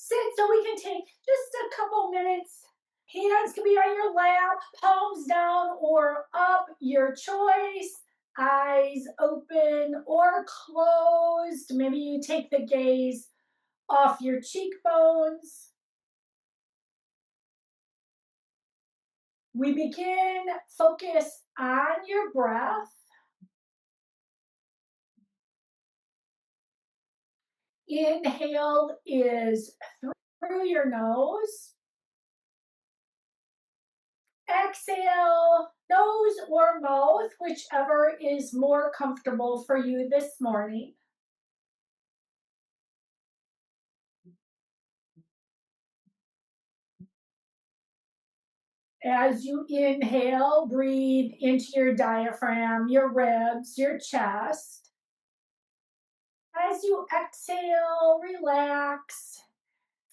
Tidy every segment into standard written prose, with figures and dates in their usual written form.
sit so we can take just a couple minutes. Hands can be on your lap, palms down or up, your choice. Eyes open or closed. Maybe you take the gaze off your cheekbones. We begin, focus on your breath. Inhale is through your nose. Exhale, nose or mouth, whichever is more comfortable for you this morning. As you inhale, breathe into your diaphragm, your ribs, your chest. As you exhale, relax.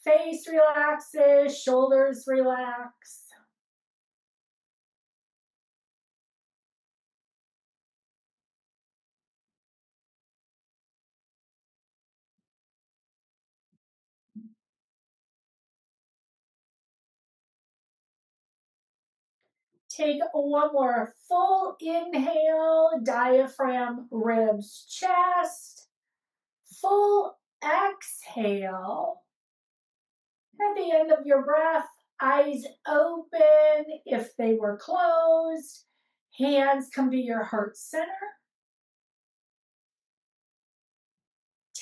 Face relaxes, shoulders relax. Take one more full inhale, diaphragm, ribs, chest. Full exhale. At the end of your breath, eyes open if they were closed. Hands come to your heart center.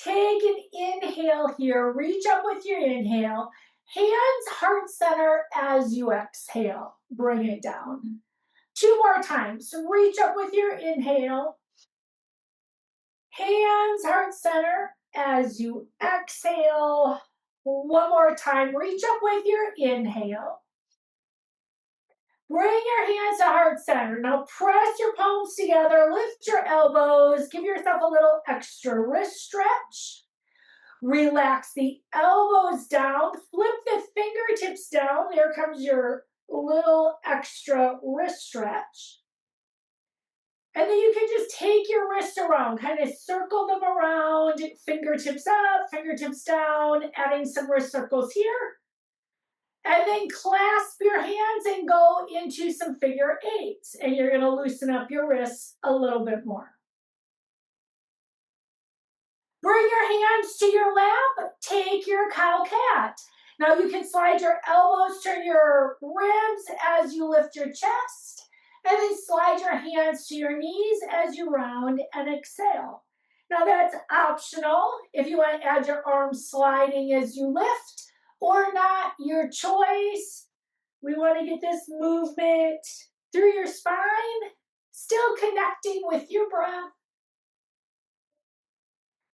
Take an inhale here. Reach up with your inhale. Hands heart center as you exhale. Bring it down. 2 more times. Reach up with your inhale. Hands heart center as you exhale. One more time. Reach up with your inhale. Bring your hands to heart center. Now press your palms together. Lift your elbows. Give yourself a little extra wrist stretch. Relax the elbows down. Flip the fingertips down. There comes your little extra wrist stretch. And then you can just take your wrists around, kind of circle them around, fingertips up, fingertips down, adding some wrist circles here. And then clasp your hands and go into some figure eights. And you're going to loosen up your wrists a little bit more. Bring your hands to your lap. Take your cow cat. Now you can slide your elbows to your ribs as you lift your chest. And then slide your hands to your knees as you round and exhale. Now that's optional. If you want to add your arms sliding as you lift or not, your choice. We want to get this movement through your spine, still connecting with your breath.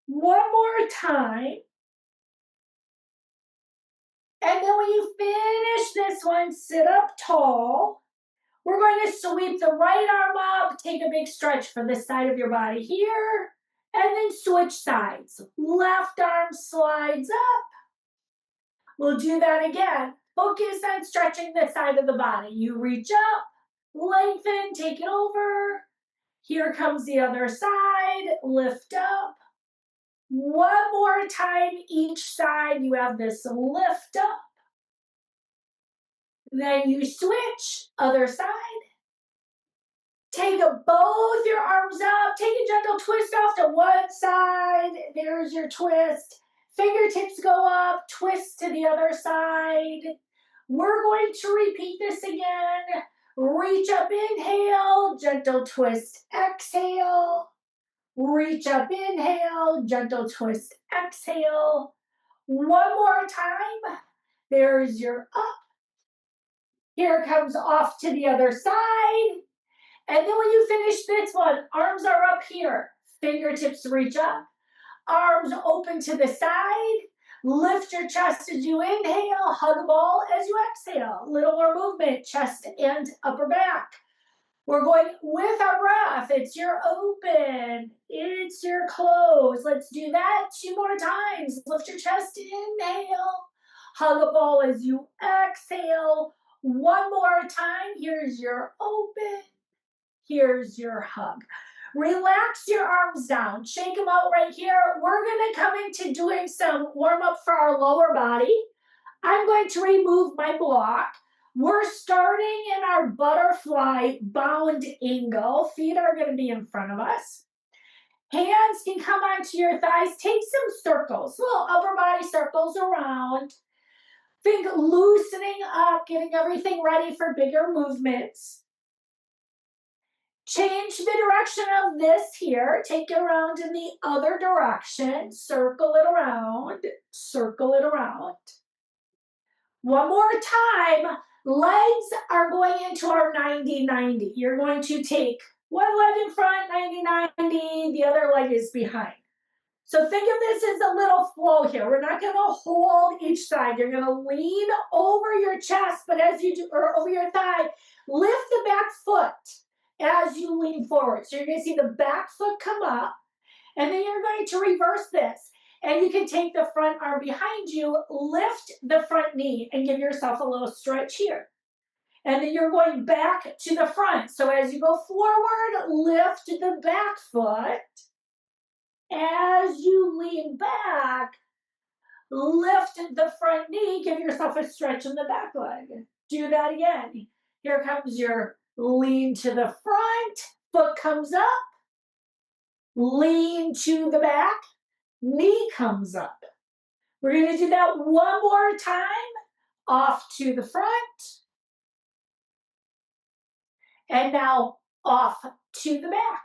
One more time. And then when you finish this one, sit up tall. We're going to sweep the right arm up, take a big stretch for this side of your body here, and then switch sides. Left arm slides up. We'll do that again. Focus on stretching the side of the body. You reach up, lengthen, take it over. Here comes the other side, lift up. One more time each side, you have this lift up. Then you switch, other side. Take both your arms up. Take a gentle twist off to one side. There's your twist. Fingertips go up, twist to the other side. We're going to repeat this again. Reach up, inhale, gentle twist, exhale. Reach up, inhale, gentle twist, exhale. One more time. There's your up. Here comes off to the other side. And then when you finish this one, arms are up here. Fingertips reach up. Arms open to the side. Lift your chest as you inhale. Hug ball as you exhale. A little more movement, chest and upper back. We're going with our breath. It's your open. It's your close. Let's do that 2 more times. Lift your chest, inhale. Hug a ball as you exhale. One more time. Here's your open. Here's your hug. Relax your arms down. Shake them out right here. We're going to come into doing some warm up for our lower body. I'm going to remove my block. We're starting in our butterfly bound angle. Feet are going to be in front of us. Hands can come onto your thighs. Take some circles, little upper body circles around. Think loosening up, getting everything ready for bigger movements. Change the direction of this here. Take it around in the other direction. Circle it around. Circle it around. One more time. Legs are going into our 90-90. You're going to take one leg in front, 90-90. The other leg is behind. So think of this as a little flow here. We're not going to hold each side. You're going to lean over your chest, but as you do, or over your thigh, lift the back foot as you lean forward. So you're going to see the back foot come up, and then you're going to reverse this. And you can take the front arm behind you, lift the front knee, and give yourself a little stretch here. And then you're going back to the front. So as you go forward, lift the back foot. As you lean back, lift the front knee, give yourself a stretch in the back leg. Do that again. Here comes your lean to the front, foot comes up, lean to the back, knee comes up. We're going to do that one more time. Off to the front. And now off to the back.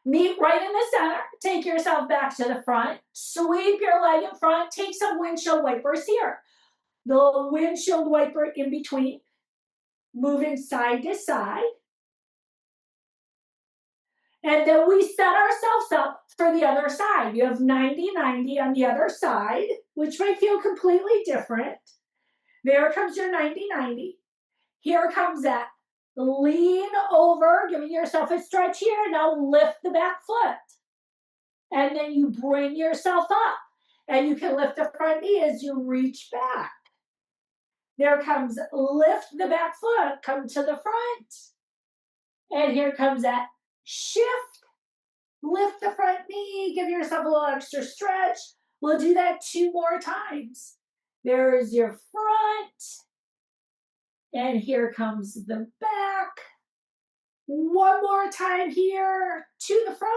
Meet right in the center. Take yourself back to the front. Sweep your leg in front. Take some windshield wipers here. The windshield wiper in between. Moving side to side. And then we set ourselves up for the other side. You have 90-90 on the other side, which might feel completely different. There comes your 90-90. Here comes that. Lean over, giving yourself a stretch here. Now lift the back foot. And then you bring yourself up. And you can lift the front knee as you reach back. There comes lift the back foot, come to the front. And here comes that shift. Lift the front knee, give yourself a little extra stretch. We'll do that 2 more times. There's your front. And here comes the back. One more time here, to the front,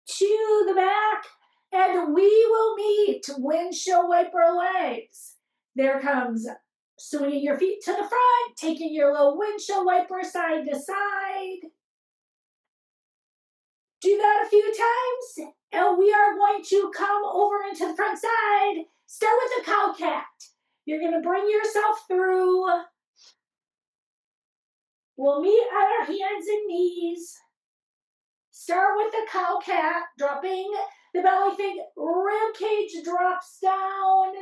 to the back, and we will meet windshield wiper legs. There comes swinging your feet to the front, taking your little windshield wiper side to side. Do that a few times, and we are going to come over into the front side. Start with the cow cat. You're going to bring yourself through. We'll meet at our hands and knees. Start with the cow cat, dropping the belly, think rib cage drops down,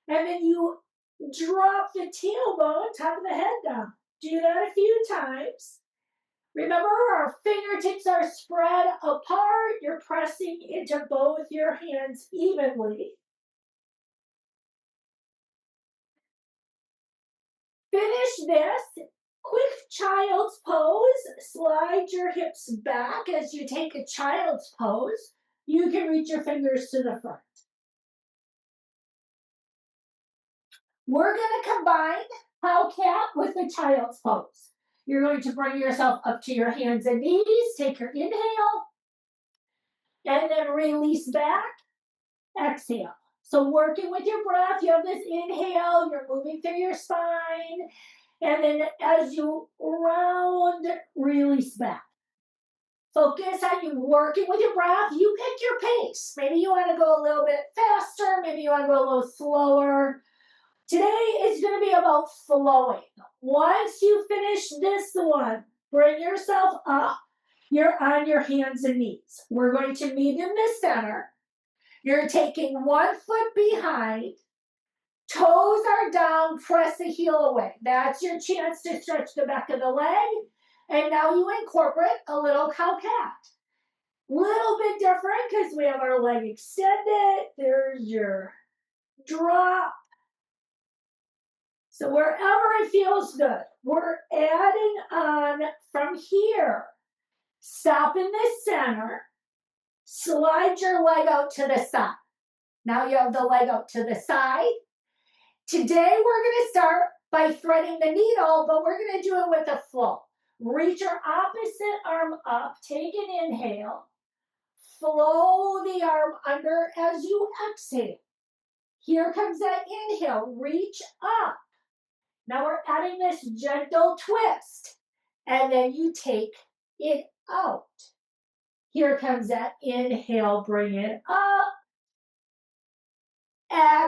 and then you drop the tailbone, top of the head down. Do that a few times. Remember, our fingertips are spread apart. You're pressing into both your hands evenly. Finish this. Quick child's pose. Slide your hips back as you take a child's pose. You can reach your fingers to the front. We're going to combine cow cat with the child's pose. You're going to bring yourself up to your hands and knees. Take your inhale. And then release back. Exhale. So working with your breath, you have this inhale. You're moving through your spine. And then as you round, release back. Focus on you working with your breath. You pick your pace. Maybe you want to go a little bit faster. Maybe you want to go a little slower. Today is going to be about flowing. Once you finish this one, bring yourself up. You're on your hands and knees. We're going to meet in the center. You're taking one foot behind. Toes are down, press the heel away. That's your chance to stretch the back of the leg. And now you incorporate a little cow cat. Little bit different because we have our leg extended. There's your drop. So wherever it feels good, we're adding on from here. Stop in the center. Slide your leg out to the side. Now you have the leg out to the side. Today we're going to start by threading the needle, but we're going to do it with a flow. Reach your opposite arm up. Take an inhale. Flow the arm under as you exhale. Here comes that inhale. Reach up. Now we're adding this gentle twist. And then you take it out. Here comes that inhale. Bring it up.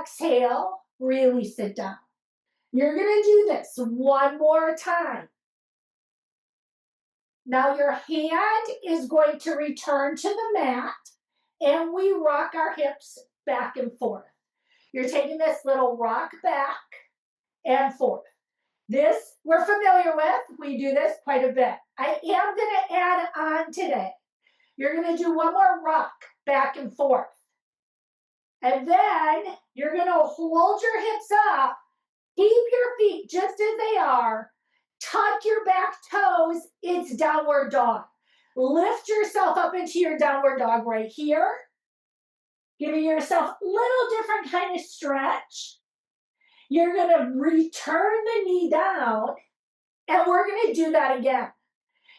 Exhale. Release it down. You're going to do this one more time. Now your hand is going to return to the mat, and we rock our hips back and forth. You're taking this little rock back and forth. This we're familiar with. We do this quite a bit. I am going to add on today. You're going to do one more rock back and forth. And then you're going to hold your hips up. Keep your feet just as they are. Tuck your back toes. It's downward dog. Lift yourself up into your downward dog right here. Giving yourself a little different kind of stretch. You're going to return the knee down, and we're going to do that again.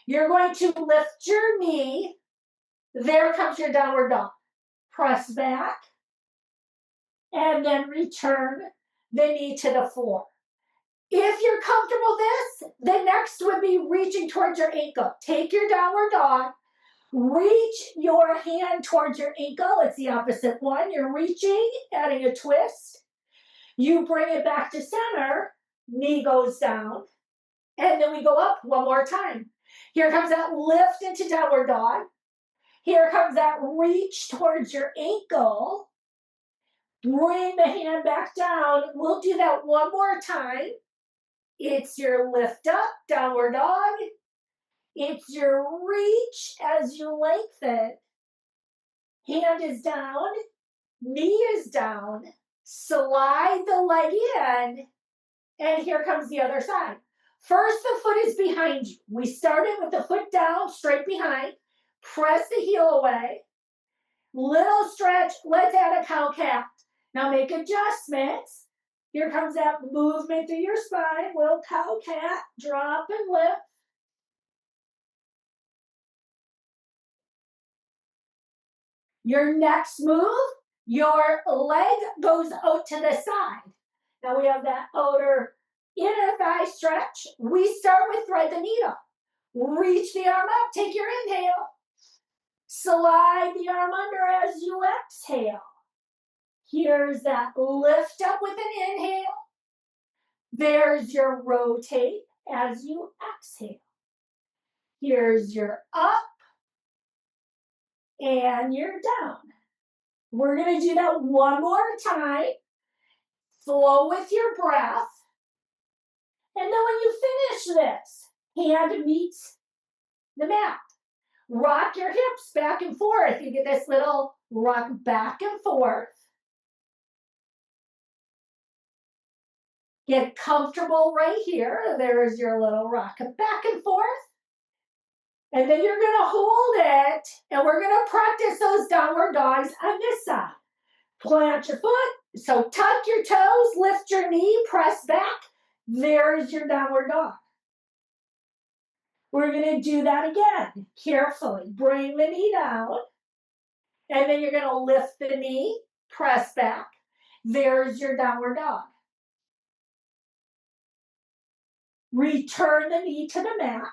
You're going to lift your knee. There comes your downward dog. Press back, and then return the knee to the floor. If you're comfortable with this, the next would be reaching towards your ankle. Take your downward dog. Reach your hand towards your ankle. It's the opposite one. You're reaching, adding a twist. You bring it back to center. Knee goes down. And then we go up one more time. Here comes that lift into downward dog. Here comes that reach towards your ankle. Bring the hand back down. We'll do that one more time. It's your lift up, downward dog. It's your reach as you lengthen. Hand is down, knee is down. Slide the leg in, and here comes the other side. First, the foot is behind you. We started with the foot down, straight behind. Press the heel away. Little stretch. Let's add a cow cat. Now make adjustments. Here comes that movement through your spine. Little cow cat. Drop and lift. Your next move, your leg goes out to the side. Now we have that outer inner thigh stretch. We start with thread the needle. Reach the arm up. Take your inhale. Slide the arm under as you exhale. Here's that lift up with an inhale. There's your rotate as you exhale. Here's your up and your down. We're going to do that one more time. Flow with your breath. And then when you finish this, hand meets the mat. Rock your hips back and forth. You get this little rock back and forth. Get comfortable right here. There's your little rock back and forth. And then you're going to hold it, and we're going to practice those downward dogs on this side. Plant your foot. So tuck your toes, lift your knee, press back. There's your downward dog. We're going to do that again. Carefully. Bring the knee down. And then you're going to lift the knee, press back. There's your downward dog. Return the knee to the mat.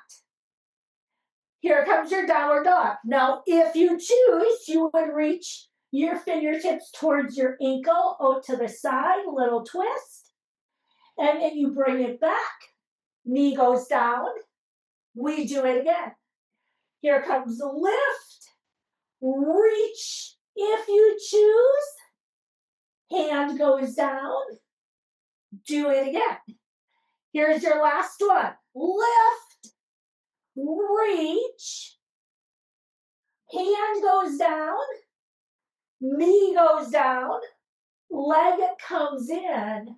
Here comes your downward dog. Now, if you choose, you would reach your fingertips towards your ankle, out to the side, little twist. And then you bring it back. Knee goes down. We do it again. Here comes the lift. Reach if you choose. Hand goes down. Do it again. Here's your last one. Lift. Reach. Hand goes down. Knee goes down. Leg comes in.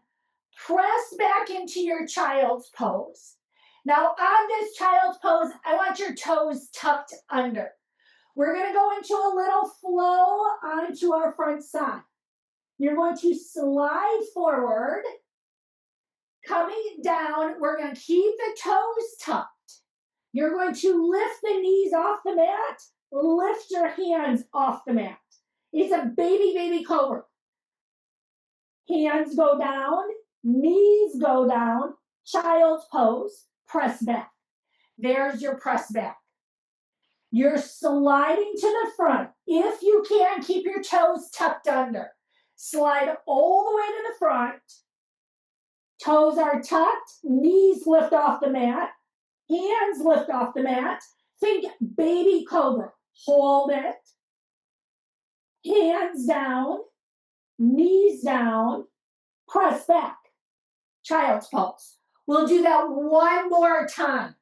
Press back into your child's pose. Now on this child's pose, I want your toes tucked under. We're going to go into a little flow onto our front side. You're going to slide forward, coming down. We're going to keep the toes tucked. You're going to lift the knees off the mat, lift your hands off the mat. It's a baby cobra. Hands go down, knees go down, child's pose, press back. There's your press back. You're sliding to the front. If you can, keep your toes tucked under. Slide all the way to the front. Toes are tucked, knees lift off the mat, hands lift off the mat. Think baby cobra. Hold it. Hands down, knees down, press back. Child's pose. We'll do that one more time.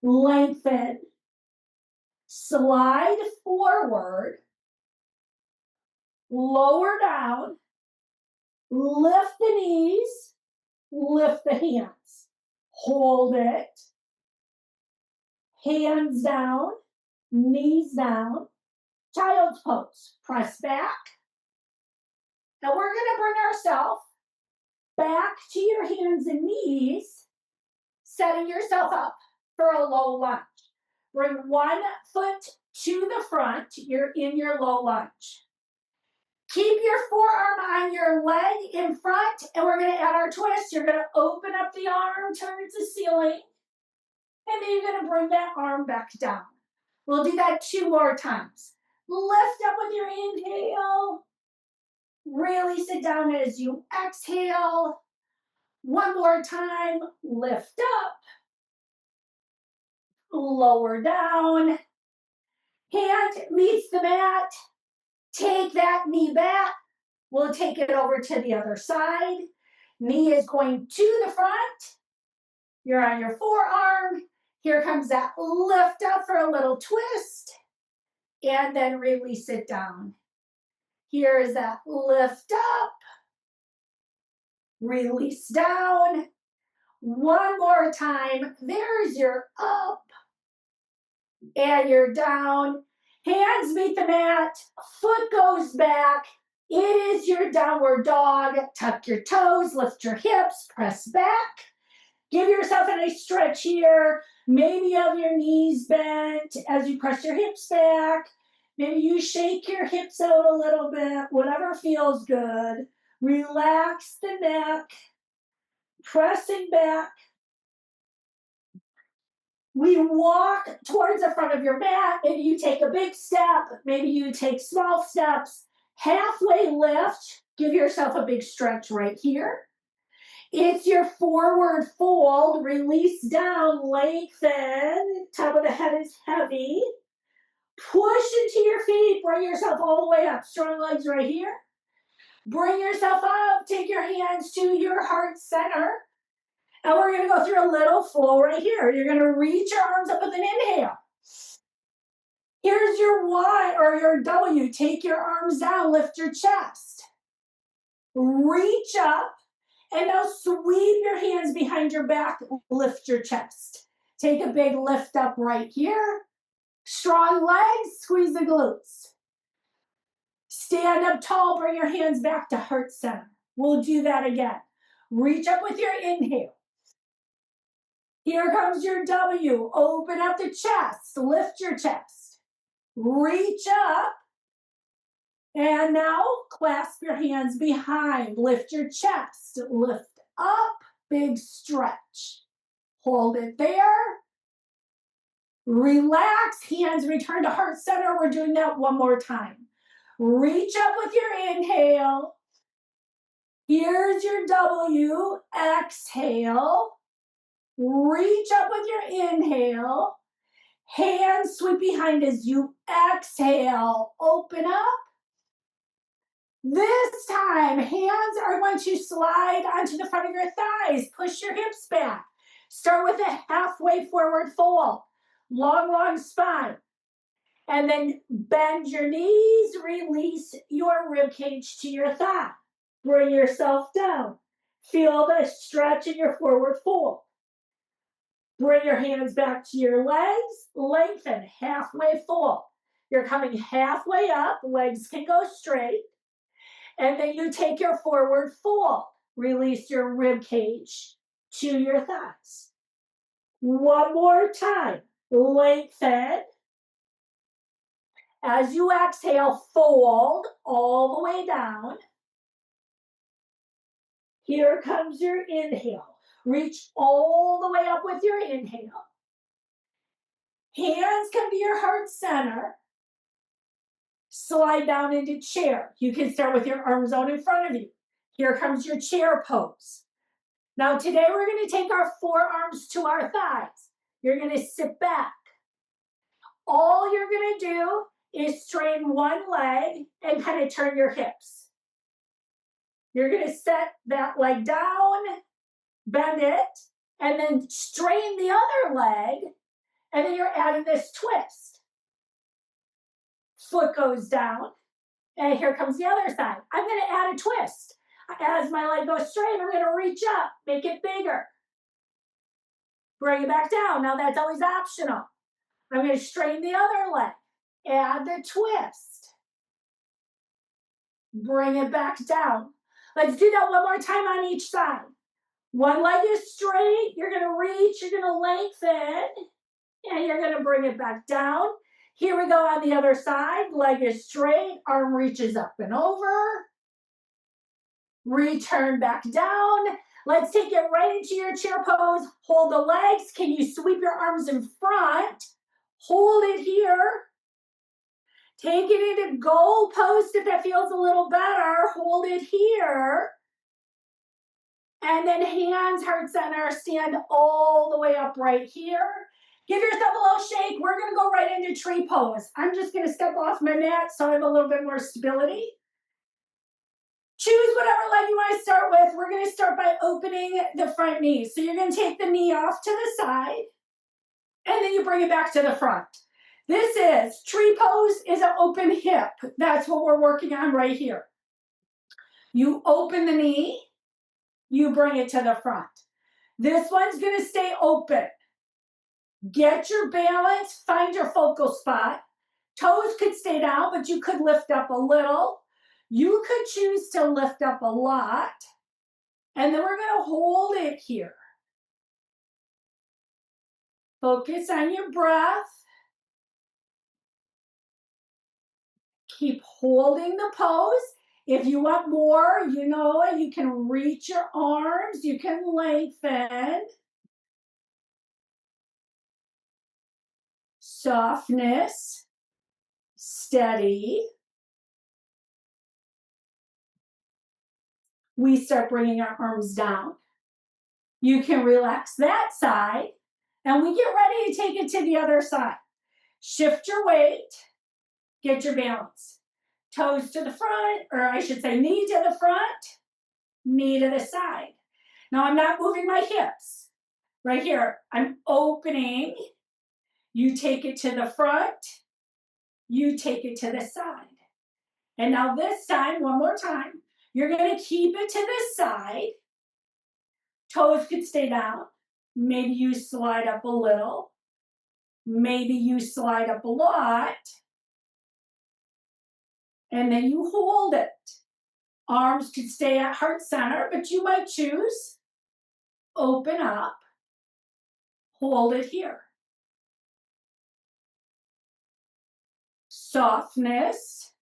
Lengthen. Slide forward. Lower down. Lift the knees. Lift the hands. Hold it. Hands down. Knees down. Child's pose. Press back. Now we're going to bring ourselves back to your hands and knees, setting yourself up for a low lunge. Bring one foot to the front. You're in your low lunge. Keep your forearm on your leg in front, and we're going to add our twist. You're going to open up the arm towards the ceiling, and then you're going to bring that arm back down. We'll do that 2 more times. Lift up with your inhale. Really sit down as you exhale. One more time. Lift up. Lower down. Hand meets the mat. Take that knee back. We'll take it over to the other side. Knee is going to the front. You're on your forearm. Here comes that lift up for a little twist. And then release it down. Here is that lift up. Release down. One more time. There's your up. And you're down. Hands meet the mat. Foot goes back. It is your downward dog. Tuck your toes. Lift your hips. Press back. Give yourself a nice stretch here. Maybe you have your knees bent as you press your hips back. Maybe you shake your hips out a little bit. Whatever feels good. Relax the neck. Pressing back. We walk towards the front of your mat. Maybe you take a big step. Maybe you take small steps. Halfway lift. Give yourself a big stretch right here. It's your forward fold. Release down, lengthen. Top of the head is heavy. Push into your feet. Bring yourself all the way up. Strong legs right here. Bring yourself up. Take your hands to your heart center. And we're going to go through a little flow right here. You're going to reach your arms up with an inhale. Here's your Y or your W. Take your arms down. Lift your chest. Reach up. And now sweep your hands behind your back. Lift your chest. Take a big lift up right here. Strong legs. Squeeze the glutes. Stand up tall. Bring your hands back to heart center. We'll do that again. Reach up with your inhale. Here comes your W. Open up the chest. Lift your chest. Reach up. And now clasp your hands behind. Lift your chest. Lift up. Big stretch. Hold it there. Relax. Hands return to heart center. We're doing that one more time. Reach up with your inhale. Here's your W. Exhale. Reach up with your inhale. Hands sweep behind as you exhale. Open up. This time, hands are going to slide onto the front of your thighs. Push your hips back. Start with a halfway forward fold. Long spine. And then bend your knees. Release your rib cage to your thigh. Bring yourself down. Feel the stretch in your forward fold. Bring your hands back to your legs, lengthen, halfway fold. You're coming halfway up, legs can go straight, and then you take your forward fold. Release your rib cage to your thighs. One more time, lengthen. As you exhale, fold all the way down. Here comes your inhale. Reach all the way up with your inhale. Hands come to your heart center. Slide down into chair. You can start with your arms out in front of you. Here comes your chair pose. Now today we're going to take our forearms to our thighs. You're going to sit back. All you're going to do is strain one leg and kind of turn your hips. You're going to set that leg down, bend it, and then strain the other leg, and then you're adding this twist. Foot goes down, and here comes the other side. I'm going to add a twist. As my leg goes straight, I'm going to reach up, make it bigger. Bring it back down. Now that's always optional. I'm going to straighten the other leg, add the twist. Bring it back down. Let's do that one more time on each side. One leg is straight, you're going to reach, you're going to lengthen, and you're going to bring it back down. Here we go on the other side. Leg is straight, arm reaches up and over. Return back down. Let's take it right into your chair pose. Hold the legs. Can you sweep your arms in front? Hold it here. Take it into goal post if that feels a little better. Hold it here. And then hands, heart center, stand all the way up right here. Give yourself a little shake. We're going to go right into tree pose. I'm just going to step off my mat so I have a little bit more stability. Choose whatever leg you want to start with. We're going to start by opening the front knee. So you're going to take the knee off to the side, and then you bring it back to the front. This is, tree pose is an open hip. That's what we're working on right here. You open the knee, you bring it to the front. This one's going to stay open. Get your balance, find your focal spot. Toes could stay down, but you could lift up a little. You could choose to lift up a lot. And then we're going to hold it here. Focus on your breath. Keep holding the pose. If you want more, you know, you can reach your arms, you can lengthen. Softness, steady. We start bringing our arms down. You can relax that side, and we get ready to take it to the other side. Shift your weight, get your balance. Toes to the front, or I should say knee to the front, knee to the side. Now I'm not moving my hips. Right here, I'm opening. You take it to the front, you take it to the side. And now this time, one more time, you're going to keep it to this side. Toes could stay down. Maybe you slide up a little. Maybe you slide up a lot. And then you hold it. Arms could stay at heart center, but you might choose open up, hold it here. Softness.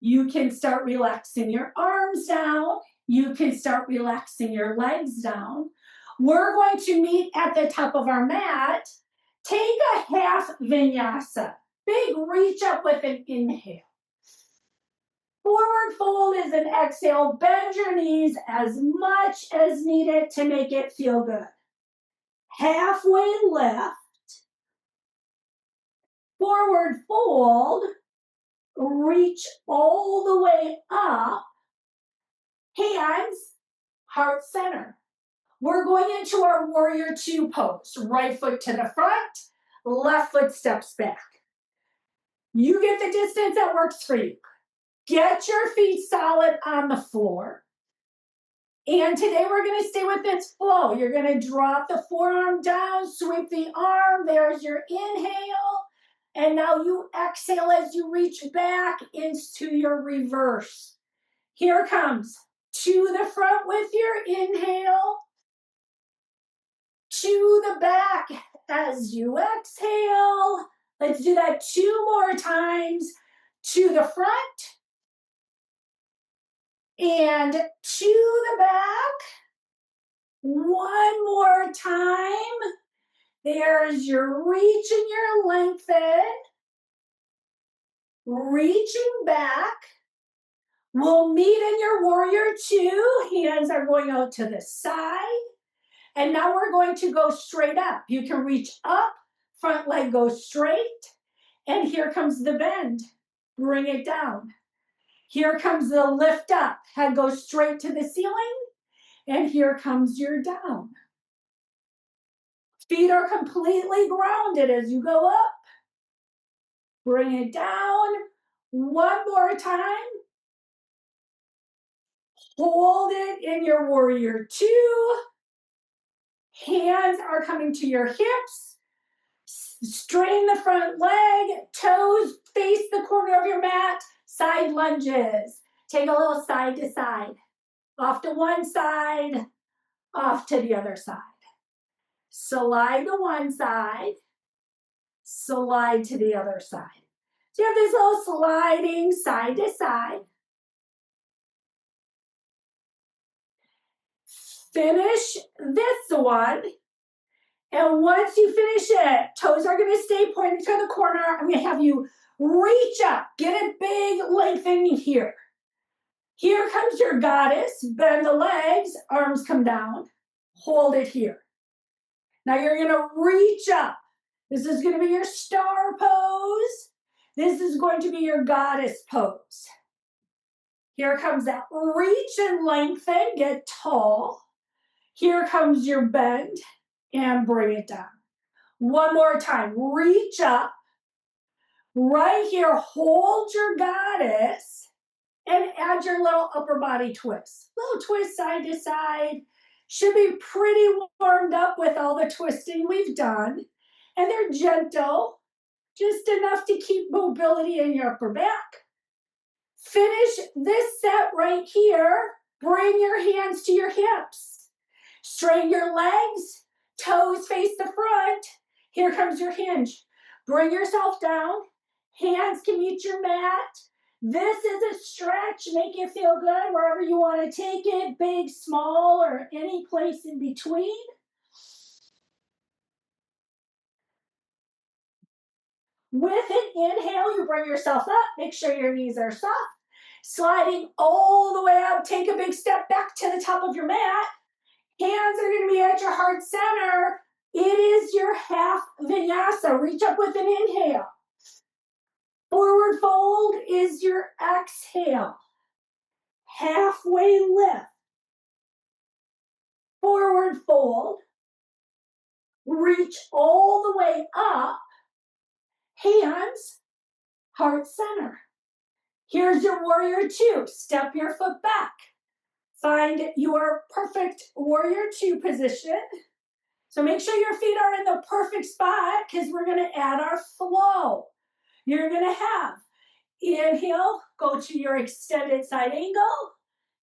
You can start relaxing your arms down. You can start relaxing your legs down. We're going to meet at the top of our mat. Take a half vinyasa. Big reach up with an inhale. Forward fold is an exhale. Bend your knees as much as needed to make it feel good. Halfway lift. Forward fold. Reach all the way up. Hands, heart center. We're going into our warrior two pose. Right foot to the front, left foot steps back. You get the distance that works for you. Get your feet solid on the floor. And today we're going to stay with this flow. You're going to drop the forearm down, sweep the arm. There's your inhale. And now you exhale as you reach back into your reverse. Here comes to the front with your inhale, to the back as you exhale. Let's do that 2 more times. To the front and to the back. 1 more time. There's your reach and your lengthen. Reaching back. We'll meet in your warrior 2. Hands are going out to the side. And now we're going to go straight up. You can reach up, front leg goes straight. And here comes the bend. Bring it down. Here comes the lift up. Head goes straight to the ceiling. And here comes your down. Feet are completely grounded as you go up. Bring it down. 1 more time. Hold it in your warrior 2. Hands are coming to your hips. Strain the front leg. Toes face the corner of your mat. Side lunges. Take a little side to side. Off to one side. Off to the other side. Slide to one side. Slide to the other side. So you have this little sliding side to side. Finish this one. And once you finish it, toes are going to stay pointing to the corner. I'm going to have you reach up. Get a big lengthening here. Here comes your goddess. Bend the legs. Arms come down. Hold it here. Now you're going to reach up. This is going to be your star pose. This is going to be your goddess pose. Here comes that reach and lengthen. Get tall. Here comes your bend and bring it down. 1 more time. Reach up. Right here, hold your goddess and add your little upper body twist. Little twist side to side. Should be pretty warmed up with all the twisting we've done. And they're gentle, just enough to keep mobility in your upper back. Finish this set right here. Bring your hands to your hips. Straighten your legs. Toes face the front. Here comes your hinge. Bring yourself down. Hands can meet your mat. This is a stretch. Make it feel good wherever you want to take it. Big, small, or any place in between. With an inhale, you bring yourself up. Make sure your knees are soft. Sliding all the way up. Take a big step back to the top of your mat. Hands are going to be at your heart center. It is your half vinyasa. Reach up with an inhale. Forward fold is your exhale. Halfway lift. Forward fold. Reach all the way up. Hands, heart center. Here's your warrior 2. Step your foot back. Find your perfect warrior 2 position. So make sure your feet are in the perfect spot because we're going to add our flow. You're going to have inhale, go to your extended side angle.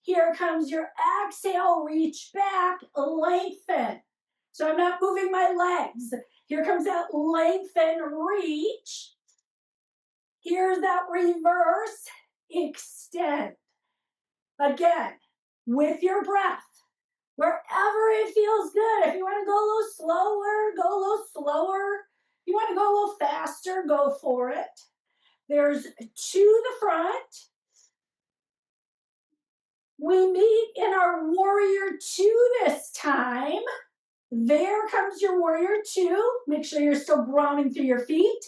Here comes your exhale, reach back, lengthen. So I'm not moving my legs. Here comes that lengthen, reach. Here's that reverse, extend. Again, with your breath, wherever it feels good. If you want to go a little slower, go a little slower. If you want to go a little faster, go for it. There's to the front. We meet in our warrior 2 this time. There comes your warrior 2. Make sure you're still grounding through your feet.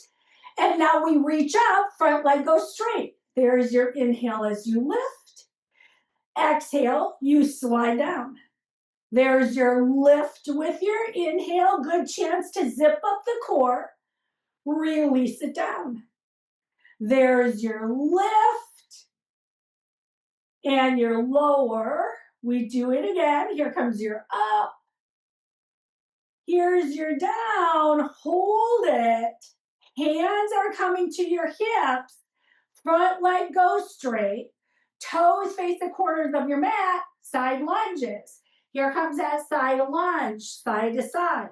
And now we reach up, front leg goes straight. There's your inhale as you lift. Exhale, you slide down. There's your lift with your inhale. Good chance to zip up the core. Release it down. There's your lift and your lower. We do it again. Here comes your up. Here's your down. Hold it. Hands are coming to your hips. Front leg goes straight. Toes face the corners of your mat. Side lunges. Here comes that side lunge, side to side.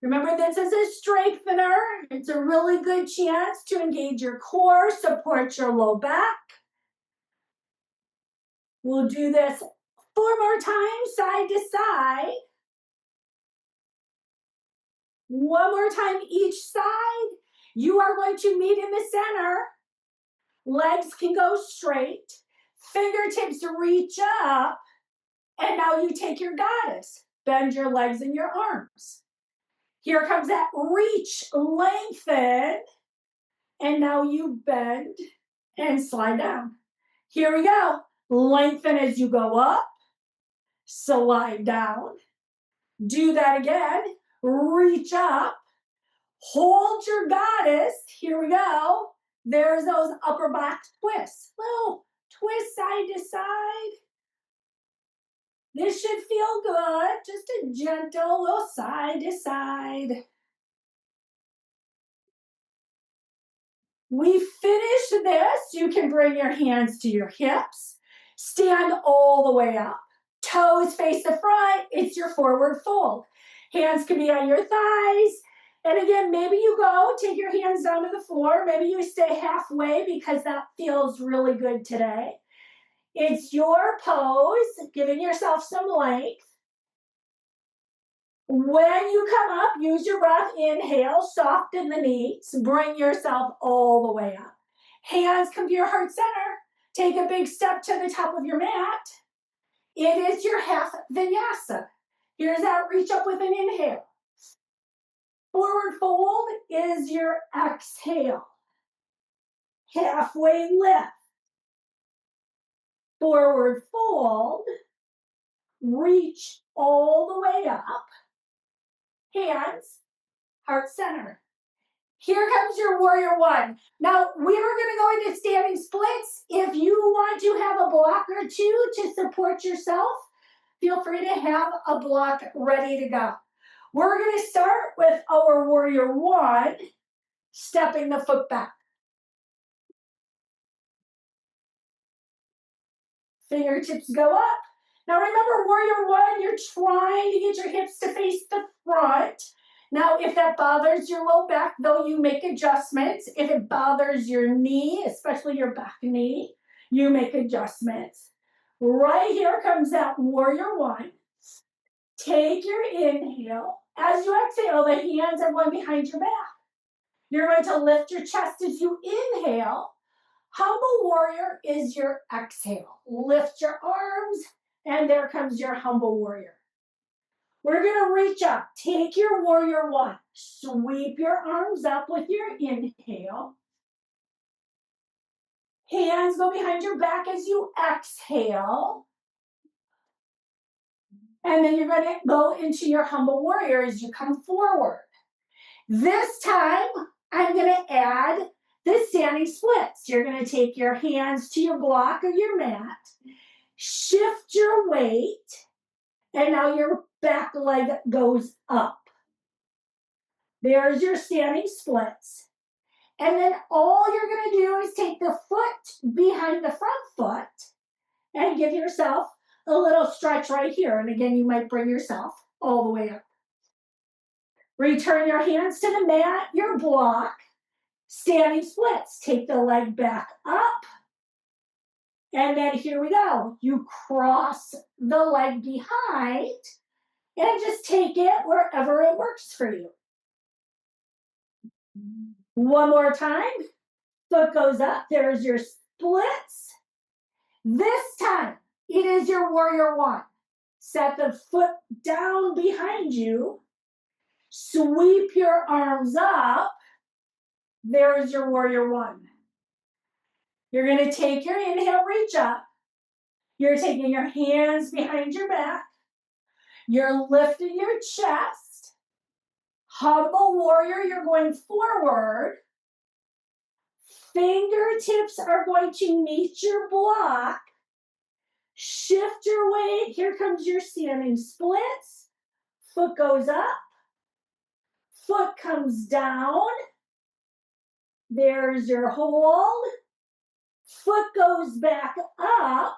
Remember, this is a strengthener. It's a really good chance to engage your core, support your low back. We'll do this 4 more times, side to side. 1 more time each side. You are going to meet in the center. Legs can go straight. Fingertips reach up. And now you take your goddess. Bend your legs and your arms. Here comes that reach, lengthen. And now you bend and slide down. Here we go. Lengthen as you go up. Slide down. Do that again. Reach up. Hold your goddess. Here we go. There's those upper back twists. Little twist side to side. This should feel good. Just a gentle little side to side. We finish this. You can bring your hands to your hips. Stand all the way up. Toes face the front. It's your forward fold. Hands can be on your thighs. And again, maybe you go, take your hands down to the floor. Maybe you stay halfway because that feels really good today. It's your pose, giving yourself some length. When you come up, use your breath. Inhale, soften the knees. Bring yourself all the way up. Hands come to your heart center. Take a big step to the top of your mat. It is your half vinyasa. Here's that reach up with an inhale. Forward fold is your exhale. Halfway lift. Forward fold. Reach all the way up. Hands, heart center. Here comes your warrior one. Now, we are going to go into standing splits. If you want to have a block or two to support yourself, feel free to have a block ready to go. We're going to start with our warrior one, stepping the foot back. Fingertips go up. Now remember, warrior one, you're trying to get your hips to face the front. Now, if that bothers your low back, though, you make adjustments. If it bothers your knee, especially your back knee, you make adjustments. Right here comes that warrior one. Take your inhale. As you exhale, the hands are going behind your back. You're going to lift your chest as you inhale. Humble warrior is your exhale. Lift your arms, and there comes your humble warrior. We're going to reach up. Take your warrior one. Sweep your arms up with your inhale. Hands go behind your back as you exhale. And then you're going to go into your humble warrior as you come forward. This time, I'm going to add the standing splits. You're going to take your hands to your block or your mat, shift your weight, and now your back leg goes up. There's your standing splits. And then all you're going to do is take the foot behind the front foot and give yourself a little stretch right here. And again, you might bring yourself all the way up. Return your hands to the mat, your block. Standing splits. Take the leg back up. And then here we go. You cross the leg behind and just take it wherever it works for you. One more time. Foot goes up. There's your splits. This time, it is your warrior one. Set the foot down behind you. Sweep your arms up. There's your warrior one. You're going to take your inhale, reach up. You're taking your hands behind your back. You're lifting your chest. Humble warrior, you're going forward. Fingertips are going to meet your block. Shift your weight. Here comes your standing splits. Foot goes up. Foot comes down. There's your hold. Foot goes back up.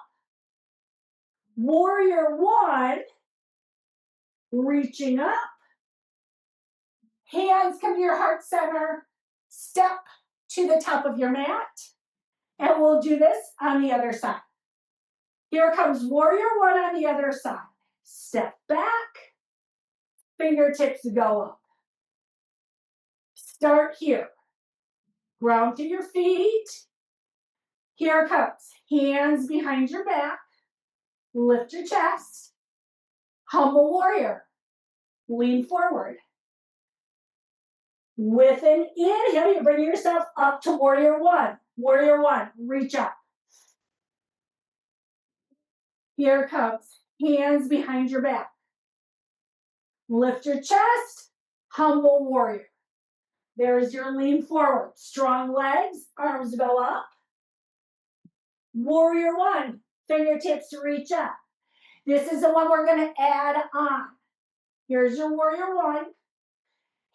Warrior one. Reaching up. Hands come to your heart center. Step to the top of your mat. And we'll do this on the other side. Here comes warrior one on the other side. Step back. Fingertips go up. Start here. Ground through your feet. Here it comes. Hands behind your back. Lift your chest. Humble warrior. Lean forward. With an inhale, you bring yourself up to warrior one. Warrior one, reach up. Here it comes. Hands behind your back. Lift your chest. Humble warrior. There's your lean forward. Strong legs. Arms go up. Warrior one. Fingertips reach up. This is the one we're going to add on. Here's your warrior one.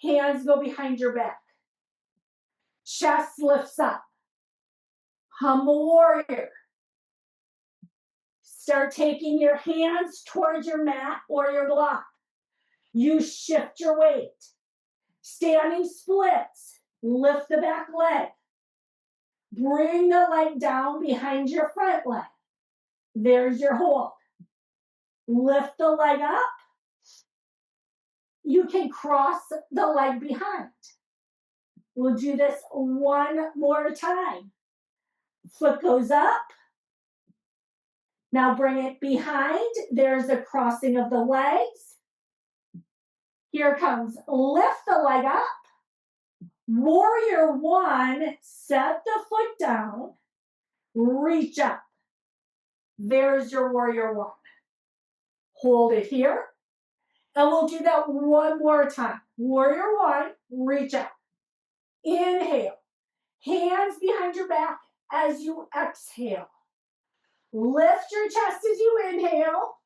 Hands go behind your back. Chest lifts up. Humble warrior. Start taking your hands towards your mat or your block. You shift your weight. Standing splits. Lift the back leg. Bring the leg down behind your front leg. There's your hold. Lift the leg up. You can cross the leg behind. We'll do this one more time. Foot goes up. Now bring it behind. There's a crossing of the legs. Here comes. Lift the leg up. Warrior one, set the foot down. Reach up. There's your warrior one. Hold it here. And we'll do that one more time. Warrior one, reach up. Inhale. Hands behind your back as you exhale. Lift your chest as you inhale.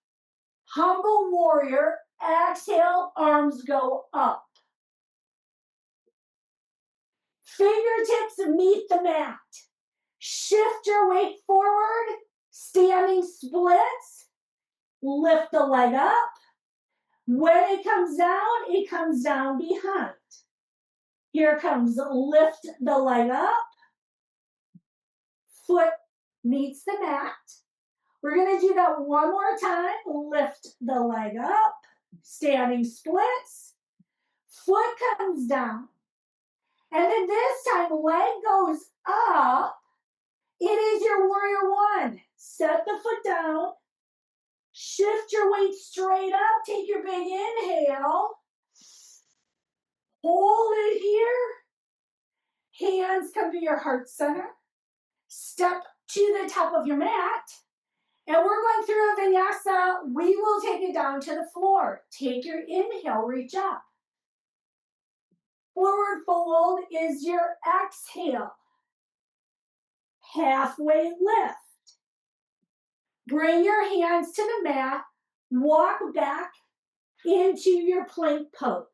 Humble warrior. Exhale, arms go up. Fingertips meet the mat. Shift your weight forward. Standing splits. Lift the leg up. When it comes down behind. Here comes, lift the leg up. Foot meets the mat. We're going to do that one more time. Lift the leg up. Standing splits. Foot comes down. And then this time, leg goes up. It is your warrior one. Set the foot down. Shift your weight straight up. Take your big inhale. Hold it here. Hands come to your heart center. Step to the top of your mat. And we're going through a vinyasa. We will take it down to the floor. Take your inhale, reach up. Forward fold is your exhale. Halfway lift. Bring your hands to the mat. Walk back into your plank pose.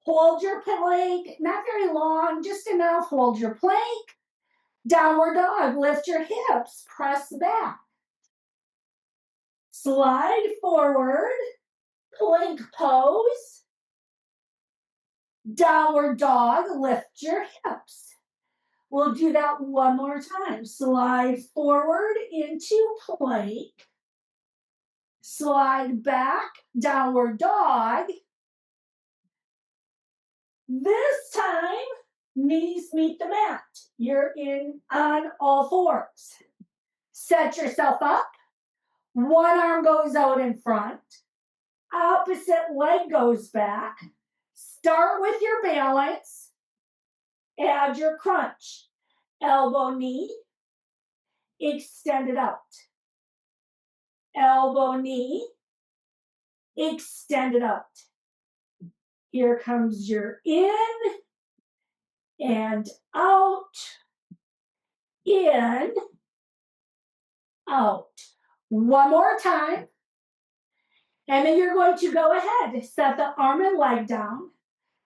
Hold your plank, not very long, just enough. Hold your plank. Downward dog, lift your hips, press back. Slide forward, plank pose. Downward dog, lift your hips. We'll do that one more time. Slide forward into plank. Slide back, downward dog. This time, knees meet the mat. You're in on all fours. Set yourself up. One arm goes out in front. Opposite leg goes back. Start with your balance. Add your crunch. Elbow, knee. Extend it out. Elbow, knee. Extend it out. Here comes your in and out. in, out. One more time. And then you're going to go ahead, set the arm and leg down,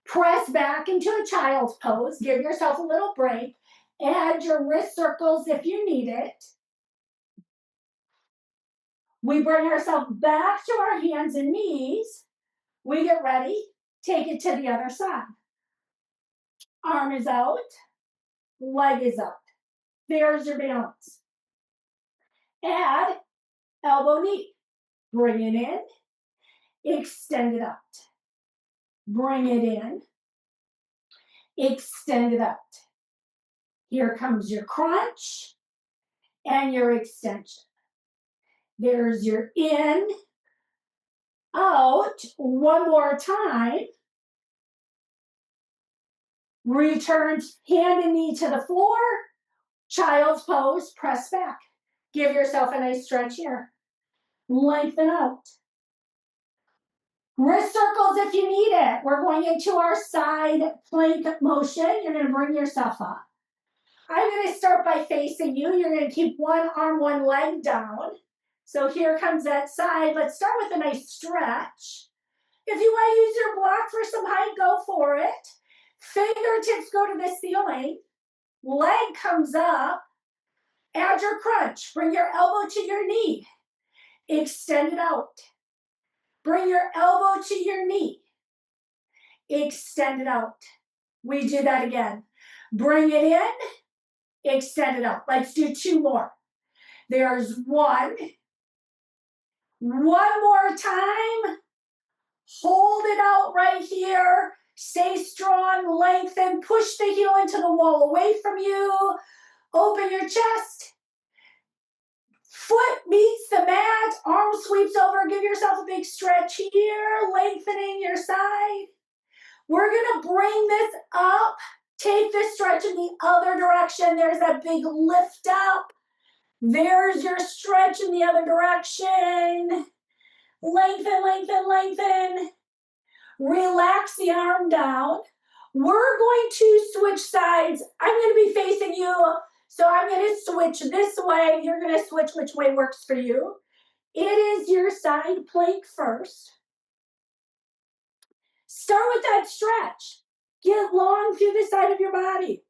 press back into a child's pose, give yourself a little break, add your wrist circles if you need it. We bring ourselves back to our hands and knees. We get ready, take it to the other side. Arm is out, leg is out. There's your balance. Add elbow knee. Bring it in, extend it out. Bring it in, extend it out. Here comes your crunch and your extension. There's your in, out. One more time. Return hand and knee to the floor. Child's pose, press back. Give yourself a nice stretch here. Lengthen out. Wrist circles if you need it. We're going into our side plank motion. You're going to bring yourself up. I'm going to start by facing you. You're going to keep one arm, one leg down. So here comes that side. Let's start with a nice stretch. If you want to use your block for some height, go for it. Fingertips go to the ceiling. Leg comes up. Add your crunch. Bring your elbow to your knee. Extend it out. Bring your elbow to your knee. Extend it out. We do that again. Bring it in. Extend it out. Let's do two more. There's one. One more time. Hold it out right here. Stay strong, lengthen, push the heel into the wall away from you. Open your chest. Foot meets the mat, arm sweeps over. Give yourself a big stretch here, lengthening your side. We're gonna bring this up. Take this stretch in the other direction. There's that big lift up. There's your stretch in the other direction. Lengthen, lengthen, lengthen. Relax the arm down. We're going to switch sides. I'm going to be facing you, so I'm going to switch this way. You're going to switch which way works for you. It is your side plank first. Start with that stretch. Get long through the side of your body.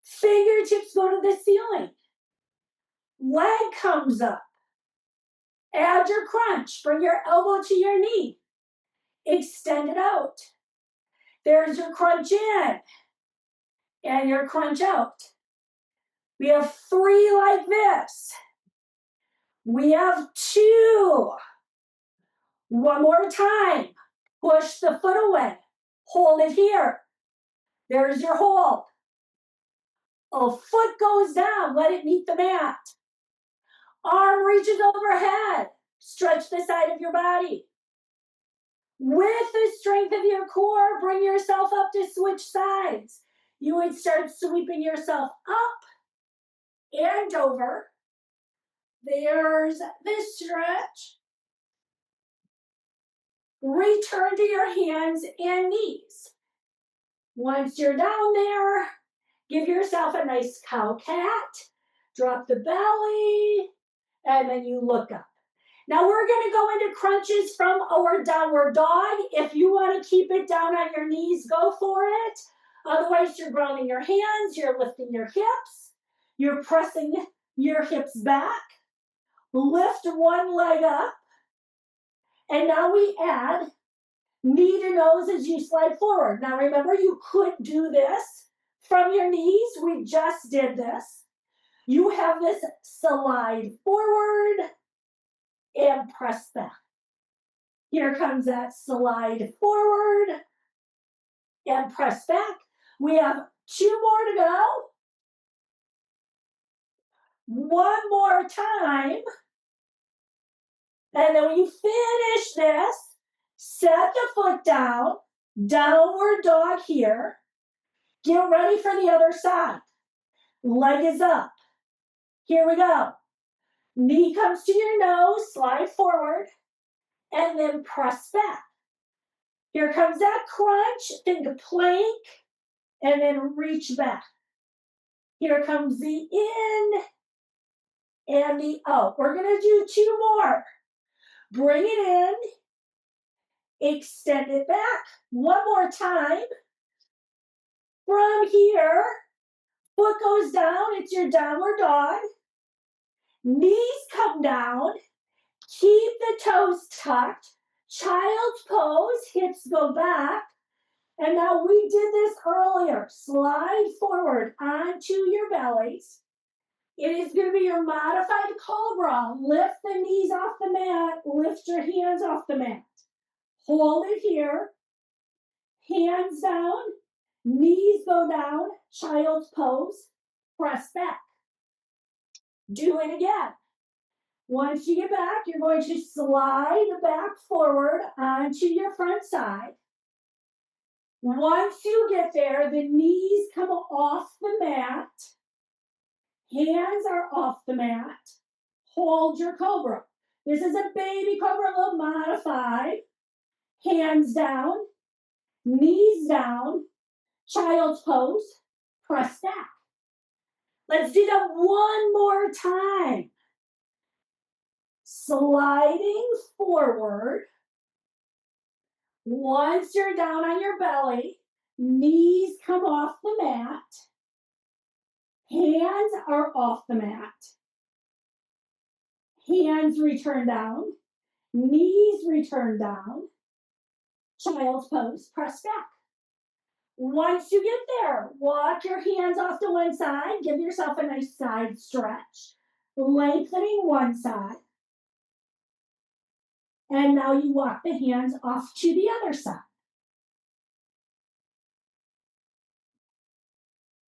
Fingertips go to the ceiling. Leg comes up. Add your crunch. Bring your elbow to your knee. Extend it out. There's your crunch in and your crunch out. We have three like this. We have two. One more time. Push the foot away. Hold it here. There's your hold. A foot goes down. Let it meet the mat. Arm reaches overhead. Stretch the side of your body. With the strength of your core, bring yourself up to switch sides. You would start sweeping yourself up and over. There's this stretch. Return to your hands and knees. Once you're down there, give yourself a nice cow cat. Drop the belly, and then you look up. Now we're going to go into crunches from our downward dog. If you want to keep it down on your knees, go for it. Otherwise, you're grounding your hands, you're lifting your hips, you're pressing your hips back. Lift one leg up. And now we add knee to nose as you slide forward. Now remember, you could do this from your knees. We just did this. You have this slide forward and press back. Here comes that slide forward and press back. We have two more to go. One more time. And then when you finish this, set the foot down, downward dog here. Get ready for the other side. Leg is up. Here we go. Knee comes to your nose, slide forward, and then press back. Here comes that crunch, think plank, and then reach back. Here comes the in and the out. We're going to do 2 more. Bring it in, extend it back. One more time. From here, foot goes down. It's your downward dog. Knees come down. Keep the toes tucked. Child's pose. Hips go back. And now we did this earlier. Slide forward onto your bellies. It is going to be your modified cobra. Lift the knees off the mat. Lift your hands off the mat. Hold it here. Hands down. Knees go down. Child's pose. Press back. Do it again. Once you get back, you're going to slide back forward onto your front side. Once you get there, the knees come off the mat. Hands are off the mat. Hold your cobra. This is a baby cobra, a little modified. Hands down, knees down, child's pose, press back. Let's do that one more time. Sliding forward. Once you're down on your belly, knees come off the mat. Hands are off the mat. Hands return down. Knees return down. Child's pose, press back. Once you get there, walk your hands off to one side. Give yourself a nice side stretch. Lengthening one side. And now you walk the hands off to the other side.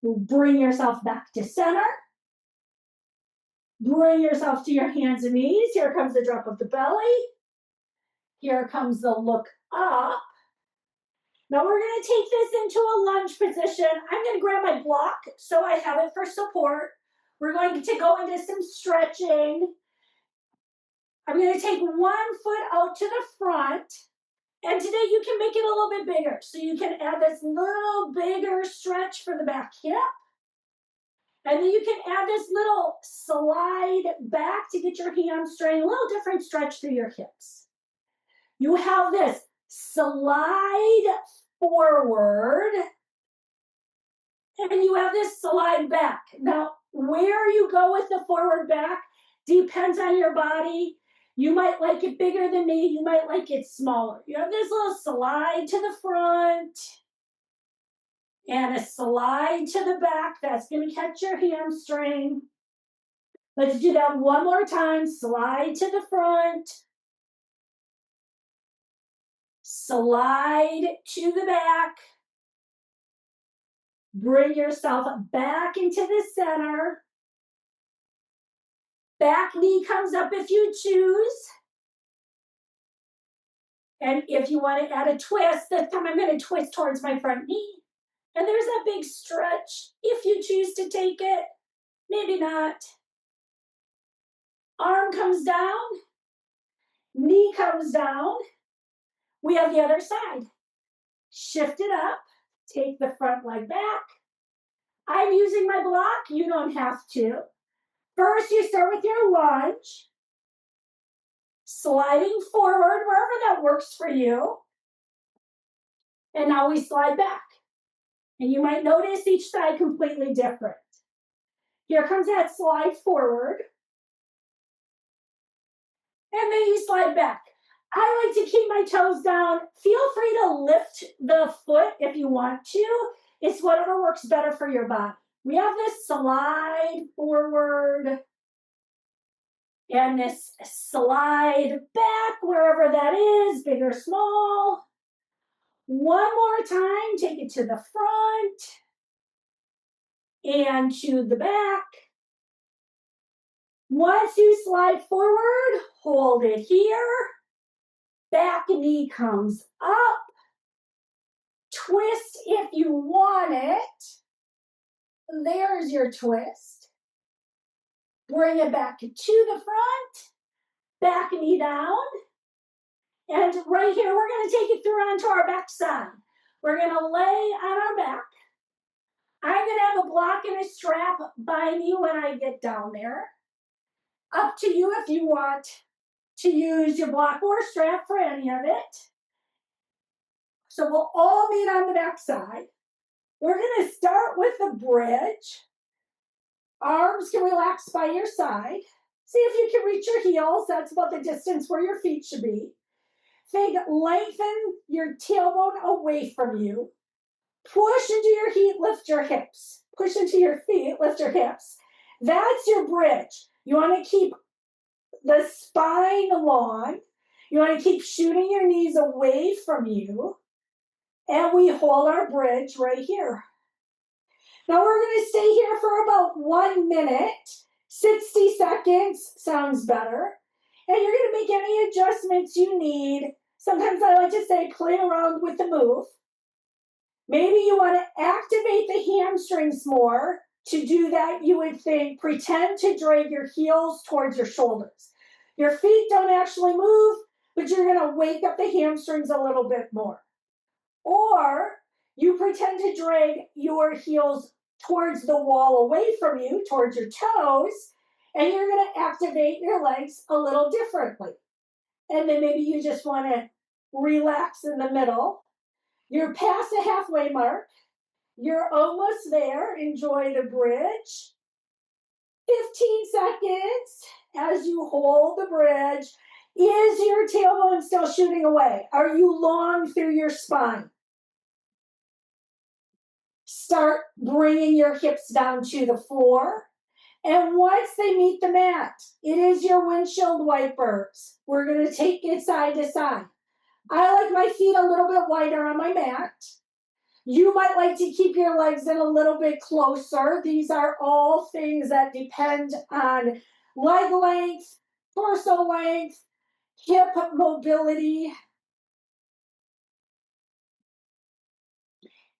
Bring yourself back to center. Bring yourself to your hands and knees. Here comes the drop of the belly. Here comes the look up. Now we're going to take this into a lunge position. I'm going to grab my block so I have it for support. We're going to go into some stretching. I'm going to take one foot out to the front. And today you can make it a little bit bigger. So you can add this little bigger stretch for the back hip. And then you can add this little slide back to get your hamstring, a little different stretch through your hips. You have this slide forward, and you have this slide back. Now, where you go with the forward back depends on your body. You might like it bigger than me. You might like it smaller. You have this little slide to the front and a slide to the back. That's going to catch your hamstring. Let's do that one more time. Slide to the front. Slide to the back. Bring yourself back into the center. Back knee comes up if you choose. And if you want to add a twist, this time I'm going to twist towards my front knee. And there's that big stretch if you choose to take it. Maybe not. Arm comes down. Knee comes down. We have the other side. Shift it up. Take the front leg back. I'm using my block. You don't have to. First, you start with your lunge. Sliding forward wherever that works for you. And now we slide back. And you might notice each side completely different. Here comes that slide forward. And then you slide back. I like to keep my toes down. Feel free to lift the foot if you want to. It's whatever works better for your body. We have this slide forward and this slide back, wherever that is, big or small. One more time, take it to the front and to the back. Once you slide forward, hold it here. Back knee comes up. Twist if you want it. There's your twist. Bring it back to the front. Back knee down. And right here, we're going to take it through onto our back side. We're going to lay on our back. I'm going to have a block and a strap by me when I get down there. Up to you if you want to use your block or strap for any of it. So we'll all meet on the back side. We're going to start with the bridge. Arms can relax by your side. See if you can reach your heels. That's about the distance where your feet should be. Think lengthen your tailbone away from you. Push into your feet, lift your hips. Push into your feet, lift your hips. That's your bridge. You want to keep the spine long. You want to keep shooting your knees away from you. And we hold our bridge right here. Now we're going to stay here for about 1 minute. 60 seconds sounds better. And you're going to make any adjustments you need. Sometimes I like to say play around with the move. Maybe you want to activate the hamstrings more. To do that, you would think, pretend to drag your heels towards your shoulders. Your feet don't actually move, but you're going to wake up the hamstrings a little bit more. Or you pretend to drag your heels towards the wall away from you, towards your toes, and you're going to activate your legs a little differently. And then maybe you just want to relax in the middle. You're past the halfway mark. You're almost there. Enjoy the bridge. 15 seconds as you hold the bridge. Is your tailbone still shooting away? Are you long through your spine? Start bringing your hips down to the floor. And once they meet the mat, it is your windshield wipers. We're going to take it side to side. I like my feet a little bit wider on my mat. You might like to keep your legs in a little bit closer. These are all things that depend on leg length, torso length, hip mobility.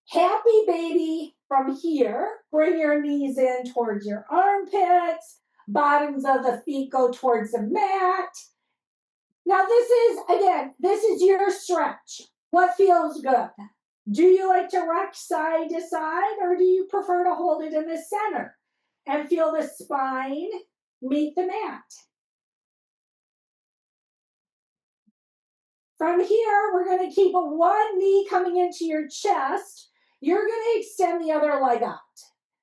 Happy baby from here. Bring your knees in towards your armpits. Bottoms of the feet go towards the mat. Now this is your stretch. What feels good? Do you like to rock side to side, or do you prefer to hold it in the center and feel the spine meet the mat? From here, we're going to keep one knee coming into your chest. You're going to extend the other leg out.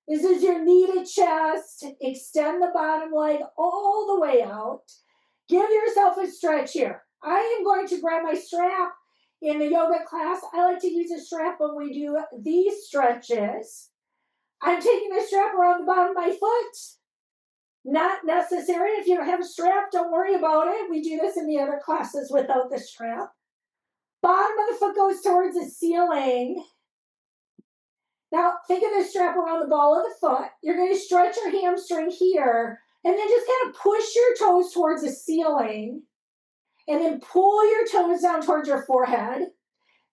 This is your knee to chest. Extend the bottom leg all the way out. Give yourself a stretch here. I am going to grab my strap. In the yoga class, I like to use a strap when we do these stretches. I'm taking the strap around the bottom of my foot. Not necessary. If you don't have a strap, don't worry about it. We do this in the other classes without the strap. Bottom of the foot goes towards the ceiling. Now, think of the strap around the ball of the foot. You're going to stretch your hamstring here, and then just kind of push your toes towards the ceiling. And then pull your toes down towards your forehead.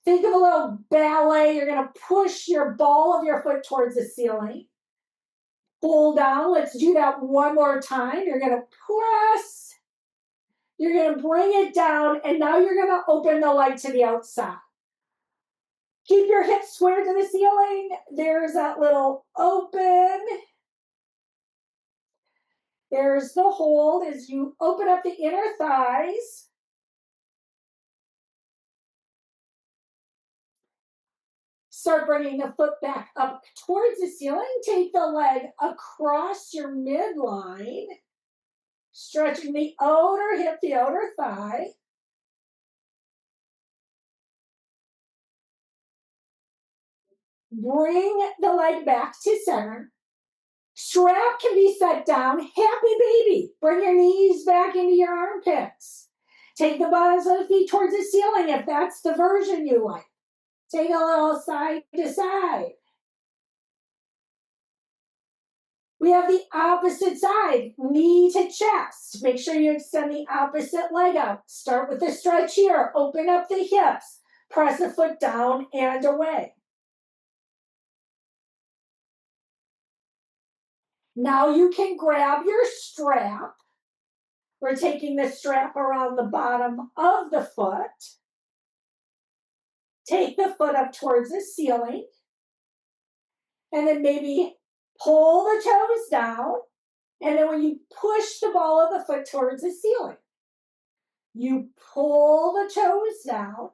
Think of a little ballet. You're going to push your ball of your foot towards the ceiling. Pull down. Let's do that one more time. You're going to press. You're going to bring it down. And now you're going to open the leg to the outside. Keep your hips square to the ceiling. There's that little open. There's the hold as you open up the inner thighs. Start bringing the foot back up towards the ceiling. Take the leg across your midline. Stretching the outer hip, the outer thigh. Bring the leg back to center. Strap can be set down. Happy baby. Bring your knees back into your armpits. Take the bottoms of the feet towards the ceiling if that's the version you like. Take a little side to side. We have the opposite side, knee to chest. Make sure you extend the opposite leg out. Start with the stretch here. Open up the hips. Press the foot down and away. Now you can grab your strap. We're taking the strap around the bottom of the foot. Take the foot up towards the ceiling. And then maybe pull the toes down. And then when you push the ball of the foot towards the ceiling, you pull the toes down.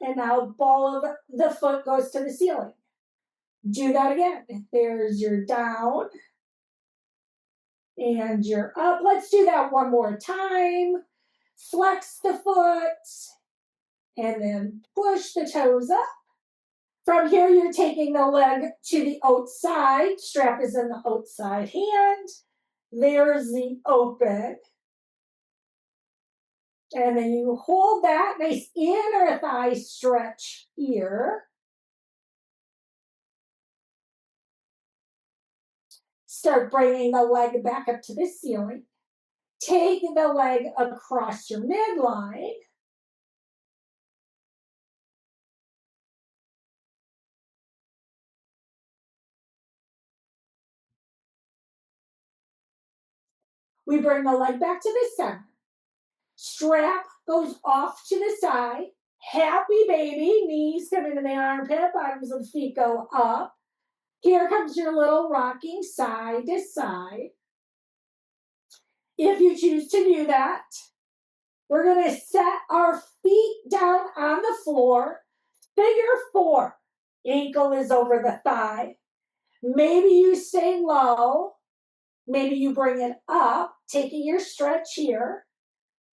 And now ball of the foot goes to the ceiling. Do that again. There's your down. And you're up. Let's do that one more time. Flex the foot. And then push the toes up. From here, you're taking the leg to the outside. Strap is in the outside hand. There's the open. And then you hold that nice inner thigh stretch here. Start bringing the leg back up to the ceiling. Take the leg across your midline. We bring the leg back to the center. Strap goes off to the side. Happy baby. Knees come into the armpit. Bottoms of the feet go up. Here comes your little rocking side to side. If you choose to do that, we're going to set our feet down on the floor. Figure 4. Ankle is over the thigh. Maybe you stay low. Maybe you bring it up, taking your stretch here.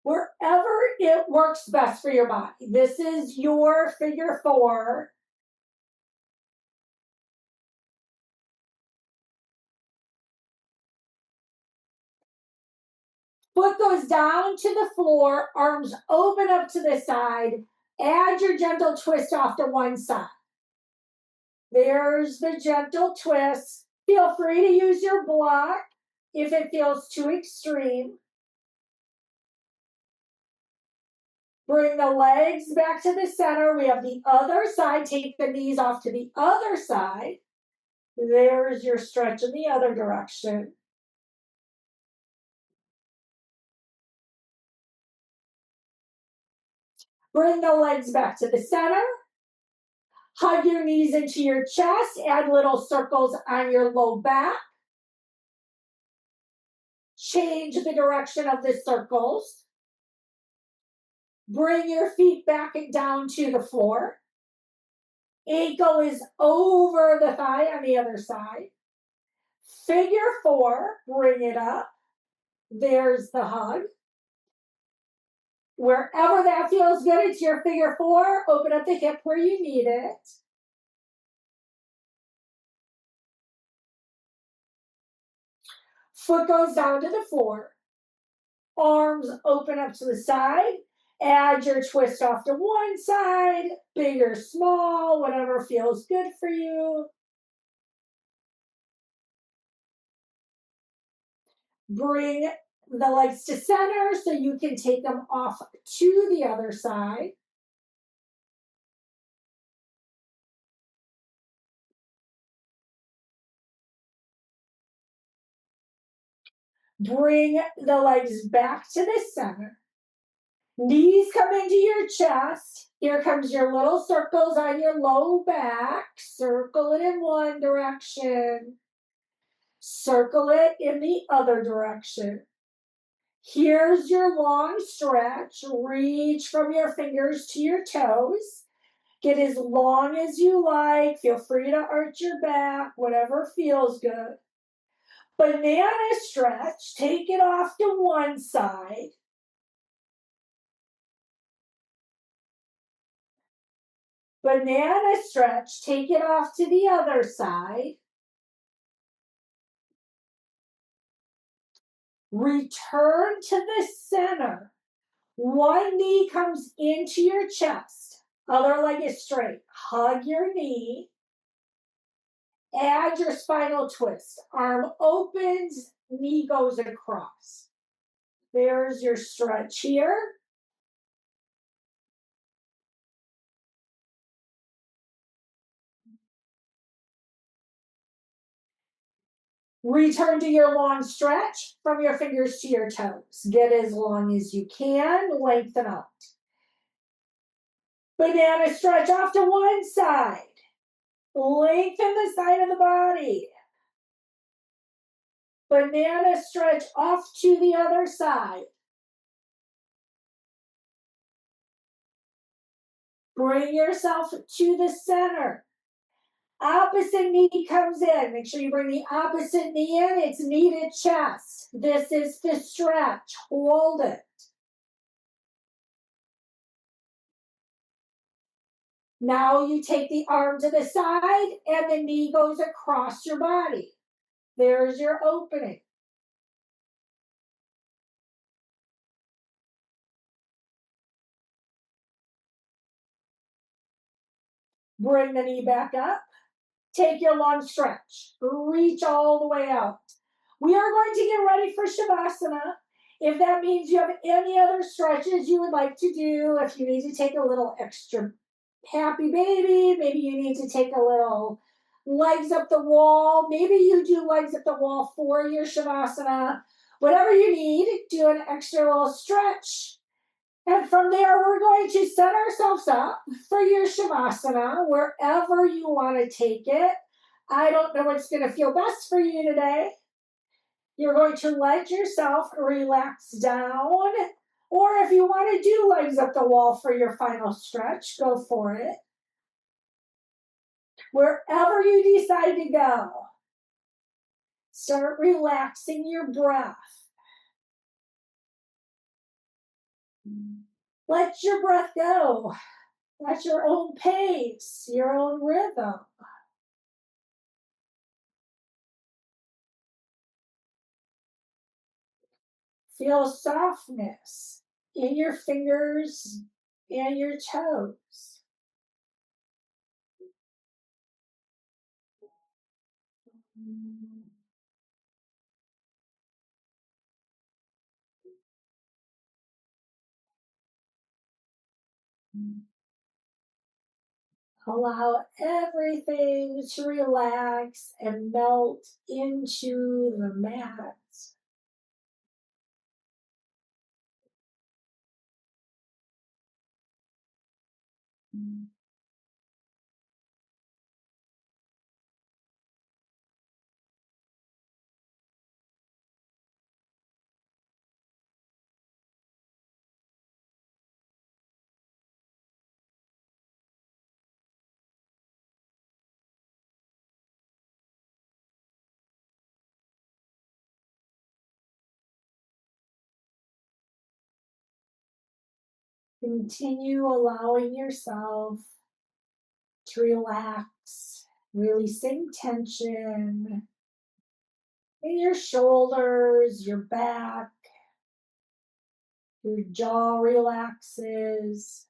Wherever it works best for your body. This is your figure 4. Foot goes down to the floor, arms open up to the side. Add your gentle twist off to one side. There's the gentle twist. Feel free to use your block if it feels too extreme. Bring the legs back to the center. We have the other side. Take the knees off to the other side. There's your stretch in the other direction. Bring the legs back to the center. Hug your knees into your chest. Add little circles on your low back. Change the direction of the circles. Bring your feet back and down to the floor. Ankle is over the thigh on the other side. Figure 4, bring it up. There's the hug. Wherever that feels good, it's your figure 4. Open up the hip where you need it. Foot goes down to the floor. Arms open up to the side. Add your twist off to one side, big or small, whatever feels good for you. Bring the legs to center so you can take them off to the other side. Bring the legs back to the center. Knees come into your chest. Here comes your little circles on your low back. Circle it in one direction. Circle it in the other direction. Here's your long stretch. Reach from your fingers to your toes. Get as long as you like. Feel free to arch your back, whatever feels good. Banana stretch. Take it off to one side. Banana stretch. Take it off to the other side. Return to the center. One knee comes into your chest. Other leg is straight. Hug your knee. Add your spinal twist. Arm opens, knee goes across. There's your stretch here. Return to your long stretch from your fingers to your toes. Get as long as you can. Lengthen out. Banana stretch off to one side. Lengthen the side of the body. Banana stretch off to the other side. Bring yourself to the center. Opposite knee comes in. Make sure you bring the opposite knee in. It's knee to chest. This is the stretch. Hold it. Now you take the arm to the side and the knee goes across your body. There's your opening. Bring the knee back up. Take your long stretch. Reach all the way out. We are going to get ready for Savasana. If that means you have any other stretches you would like to do, if you need to take a little extra happy baby, maybe you need to take a little legs up the wall, maybe you do legs up the wall for your Savasana. Whatever you need, do an extra little stretch. And from there, we're going to set ourselves up for your Savasana, wherever you want to take it. I don't know what's going to feel best for you today. You're going to let yourself relax down. Or if you want to do legs up the wall for your final stretch, go for it. Wherever you decide to go, start relaxing your breath. Let your breath go at your own pace, your own rhythm. Feel softness in your fingers and your toes. Allow everything to relax and melt into the mat. Continue allowing yourself to relax, releasing tension in your shoulders, your back, your jaw relaxes.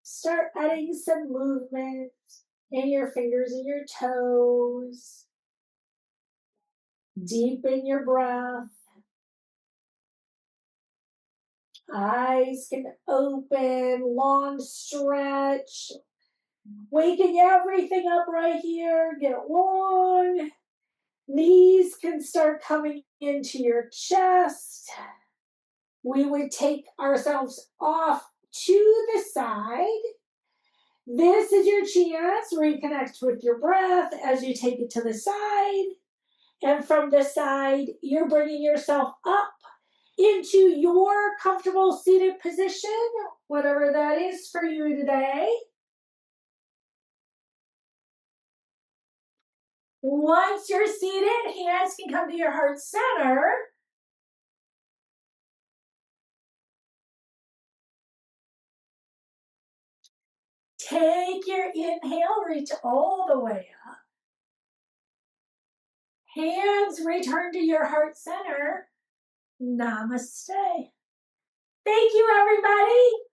Start adding some movement in your fingers and your toes. Deepen your breath. Eyes can open, long stretch. Waking everything up right here. Get long. Knees can start coming into your chest. We would take ourselves off to the side. This is your chance. Reconnect with your breath as you take it to the side. And from the side, you're bringing yourself up into your comfortable seated position, whatever that is for you today. Once you're seated, hands can come to your heart center. Take your inhale, reach all the way up. Hands return to your heart center. Namaste. Thank you, everybody.